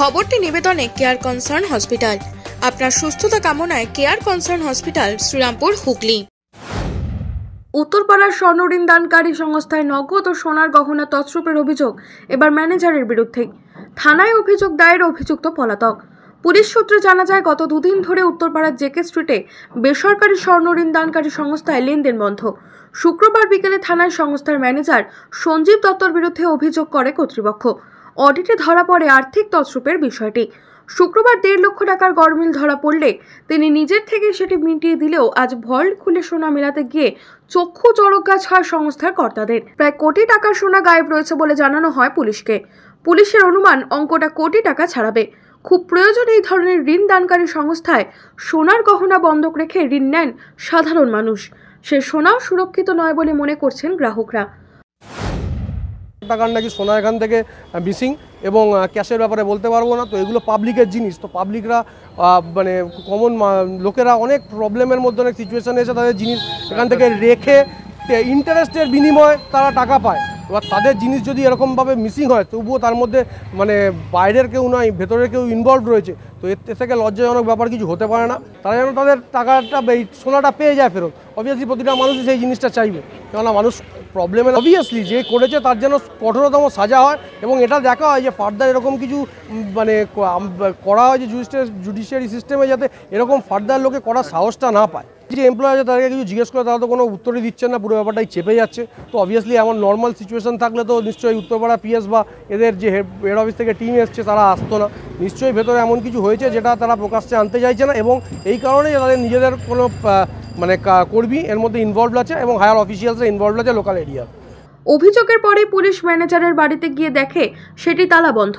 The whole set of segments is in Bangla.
খবরটি নিবেদনে কেয়ার কনসার্ন হসপিটাল। আপনার সুস্থতা কামনায় care concern hospital, Serampore, Hooghly. উত্তরপাড়ার স্বর্ণঋণ দানকারী সংস্থায় নগদ ও সোনার গহনা তছরূপের অভিযোগ এবার ম্যানেজারের বিরুদ্ধে। থানায় অভিযোগ দায়ের, অভিযুক্ত পলাতক। পুলিশ সূত্রে জানা যায়, গত দুদিন ধরে উত্তরপাড়ার জেকে স্ট্রিটে বেসরকারি স্বর্ণঋণ দানকারী সংস্থায় লেনদেন বন্ধ। শুক্রবার বিকেলে থানায় সংস্থার ম্যানেজার সঞ্জীব দত্তর বিরুদ্ধে অভিযোগ করে কর্তৃপক্ষ। অডিটে ধরা পড়ে আর্থিক তছরূপের বিষয়টি। শুক্রবার 1.5 লক্ষ টাকার গরমিল ধরা পড়লে তিনি নিজের থেকে সেটি মিটিয়ে দিলেও আজ ভল্ট খুলে সোনা মেলাতে গিয়ে চক্ষু চড়ক গাছ হয় সংস্থার কর্তাদের। প্রায় কোটি টাকার সোনা গায়েব রয়েছে বলে জানানো হয় পুলিশকে। পুলিশের অনুমান অঙ্কটা কোটি টাকা ছাড়াবে। খুব প্রয়োজন এই ধরনের ঋণ দানকারী সংস্থায় সোনার গহনা বন্ধক রেখে ঋণ নেন সাধারণ মানুষ। সে সোনাও সুরক্ষিত নয় বলে মনে করছেন গ্রাহকরা। টাকার নাকি সোনা এখান থেকে মিসিং এবং ক্যাশের ব্যাপারে বলতে পারবো না। তো এগুলো পাবলিকের জিনিস, তো পাবলিকরা মানে কমন লোকেরা অনেক প্রবলেমের মধ্যে, অনেক সিচুয়েশানে এসে তাদের জিনিস এখান থেকে রেখে ইন্টারেস্টের বিনিময়ে তারা টাকা পায়। এবার তাদের জিনিস যদি এরকমভাবে মিসিং হয়, তবুও তার মধ্যে মানে বাইরের কেউ নয়, ভেতরের কেউ ইনভলভ রয়েছে, তো এর থেকে লজ্জাজনক ব্যাপার কিছু হতে পারে না। তারা যেন তাদের টাকাটা, এই সোনাটা পেয়ে যায় ফেরত। অবভিয়াসলি প্রতিটা মানুষই সেই জিনিসটা চাইবে, কেননা মানুষ প্রবলেমের অবভিয়াসলি যে করেছে তার যেন কঠোরতম সাজা হয় এবং এটা দেখা হয় যে ফার্দার এরকম কিছু মানে করা হয় যে জুডিশিয়ারি সিস্টেমে যাতে এরকম ফার্দার লোকে করার সাহসটা না পায়। যে এমপ্লয় আছে তাদেরকে কিছু জিজ্ঞেস করে তারা তো কোনো উত্তরই দিচ্ছেন না, পুরো ব্যাপারটাই চেপে যাচ্ছে। তো অবভিয়াসলি এমন নর্মাল সিচুয়েশন থাকলে তো নিশ্চয়ই উত্তরপাড়া পিএস বা এদের যে হেড অফিস থেকে টিম এসছে তারা আসতো না। নিশ্চয়ই ভেতরে এমন কিছু হয়েছে যেটা তারা প্রকাশ্যে আনতে চাইছে না এবং এই কারণেই তাদের নিজেদের কোনো মানে কর্মী এর মধ্যে ইনভলভ আছে এবং হায়ার অফিসিয়ালসরা ইনভলভ আছে লোকাল এরিয়া। অভিযোগের পরে পুলিশ ম্যানেজারের বাড়িতে গিয়ে দেখে সেটি তালা বন্ধ।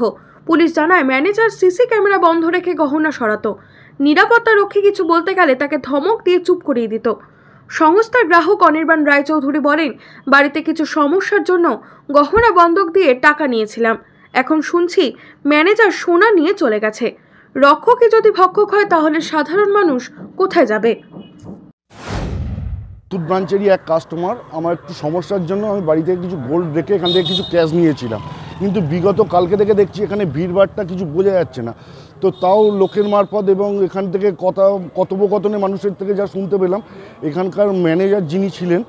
পুলিশ জানায়, ম্যানেজার সিসি ক্যামেরা বন্ধ রেখে গহনা সরাতো। নিরাপত্তা রক্ষী কিছু বলতে গেলে তাকে ধমক দিয়ে চুপ করিয়ে দিত। সংস্থার গ্রাহক অনির্বাণ রায়চৌধুরী বলেন, বাড়িতে কিছু সমস্যার জন্য গহনা বন্ধক দিয়ে টাকা নিয়েছিলাম। এখন শুনছি ম্যানেজার সোনা নিয়ে চলে গেছে। রক্ষকই যদি ভক্ষক হয় তাহলে সাধারণ মানুষ কোথায় যাবে? ব্রাঞ্চেরই এক কাস্টমার আমার একটু সমস্যার জন্য আমি বাড়ি থেকে কিছু গোল্ড রেখে এখান থেকে কিছু ক্যাশ নিয়েছিলাম, কিন্তু বিগত কালকে থেকে দেখছি এখানে ভিড়ভাড়টা কিছু বোঝা যাচ্ছে না। তো তাও লোকের মারফত এবং এখান থেকে কথোপকথনে মানুষের থেকে যা শুনতে পেলাম, এখানকার ম্যানেজার যিনি ছিলেন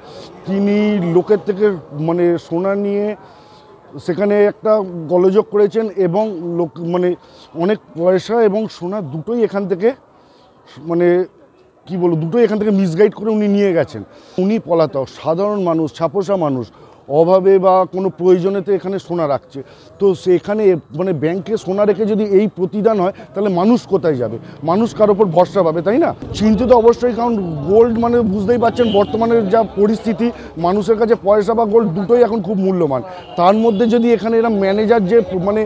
তিনি লোকের থেকে মানে সোনা নিয়ে সেখানে একটা গোলযোগ করেছেন এবং লোক মানে অনেক পয়সা এবং সোনা দুটোই এখান থেকে মানে কি বলবো, দুটোই এখান থেকে মিসগাইড করে উনি নিয়ে গেছেন। উনি পলাতক, সাধারণ মানুষ, ছাপোষা মানুষ অভাবে বা কোনো প্রয়োজনেতে এখানে সোনা রাখছে। তো সেখানে মানে ব্যাংকে সোনা রেখে যদি এই প্রতিদান হয় তাহলে মানুষ কোথায় যাবে? মানুষ কার ওপর ভরসা পাবে, তাই না? চিন্তিত অবশ্যই, কারণ গোল্ড মানে বুঝতেই পারছেন বর্তমানের যা পরিস্থিতি, মানুষের কাছে পয়সা বা গোল্ড দুটোই এখন খুব মূল্যবান। তার মধ্যে যদি এখানে এরা ম্যানেজার যে মানে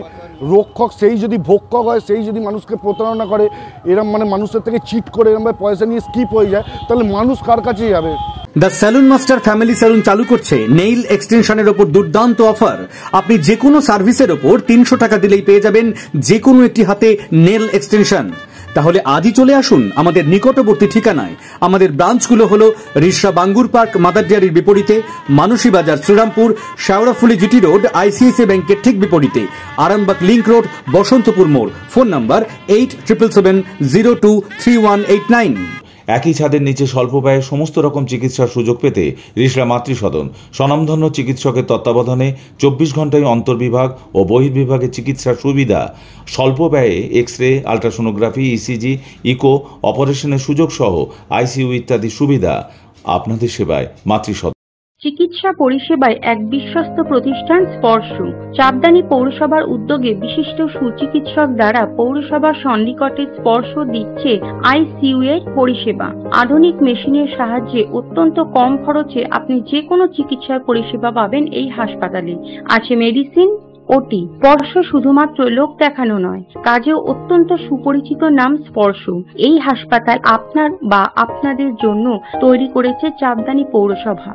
রক্ষক, সেই যদি ভক্ষক হয়, সেই যদি মানুষকে প্রতারণা করে, এরম মানে মানুষের থেকে চিট করে এরমভাবে পয়সা নিয়ে স্কিপ হয়ে যায়, তাহলে মানুষ কার কাছে যাবে? The salon master family salon চালু করছে নেইল এক্সটেনশনের ওপর দুর্দান্ত অফার। আপনি যে কোনো সার্ভিসের ওপর 300 টাকা দিলেই পেয়ে যাবেন যে কোনো একটি হাতে নেল এক্সটেনশন। তাহলে আজই চলে আসুন আমাদের নিকটবর্তী ঠিকানায়। আমাদের ব্রাঞ্চগুলো হলো রিষড়া বাঙ্গুর পার্ক মাদার ডেয়ারির বিপরীতে, Manasi Bazar Serampore, Sheoraphuli GT road ICICI ব্যাংকের ঠিক বিপরীতে, আরামবাগ লিংক রোড বসন্তপুর মোড়। Phone number 8777023189। একই ছাদের নিচে স্বল্প ব্যয়ে সমস্ত রকম চিকিৎসার সুযোগ পেতে রিষড়া মাতৃসদন স্বনামধন্য চিকিৎসকের তত্ত্বাবধানে 24 ঘন্টায় অন্তর্বিভাগ ও বহির্বিভাগে চিকিৎসার সুবিধা, স্বল্প ব্যয়ে X ray, ultrasonography, ECG, eco অপারেশনের সুযোগ সহ আইসিইউ ইত্যাদি সুবিধা। আপনাদের সেবায় মাতৃসদন। চিকিৎসা পরিষেবায় এক বিশ্বস্ত প্রতিষ্ঠান স্পর্শ। চাপদানি পৌরসভার উদ্যোগে বিশিষ্ট সুচিকিৎসক দ্বারা পৌরসভার সন্নিকটে স্পর্শ দিচ্ছে আইসিইউ এর পরিষেবা। আধুনিক মেশিনের সাহায্যে অত্যন্ত কম খরচে আপনি যে কোনো চিকিৎসার পরিষেবা পাবেন এই হাসপাতালে। আছে মেডিসিন, ওটি। স্পর্শ শুধুমাত্র লোক দেখানো নয়, কাজেও অত্যন্ত সুপরিচিত নাম স্পর্শ। এই হাসপাতাল আপনার বা আপনাদের জন্য তৈরি করেছে চাপদানি পৌরসভা।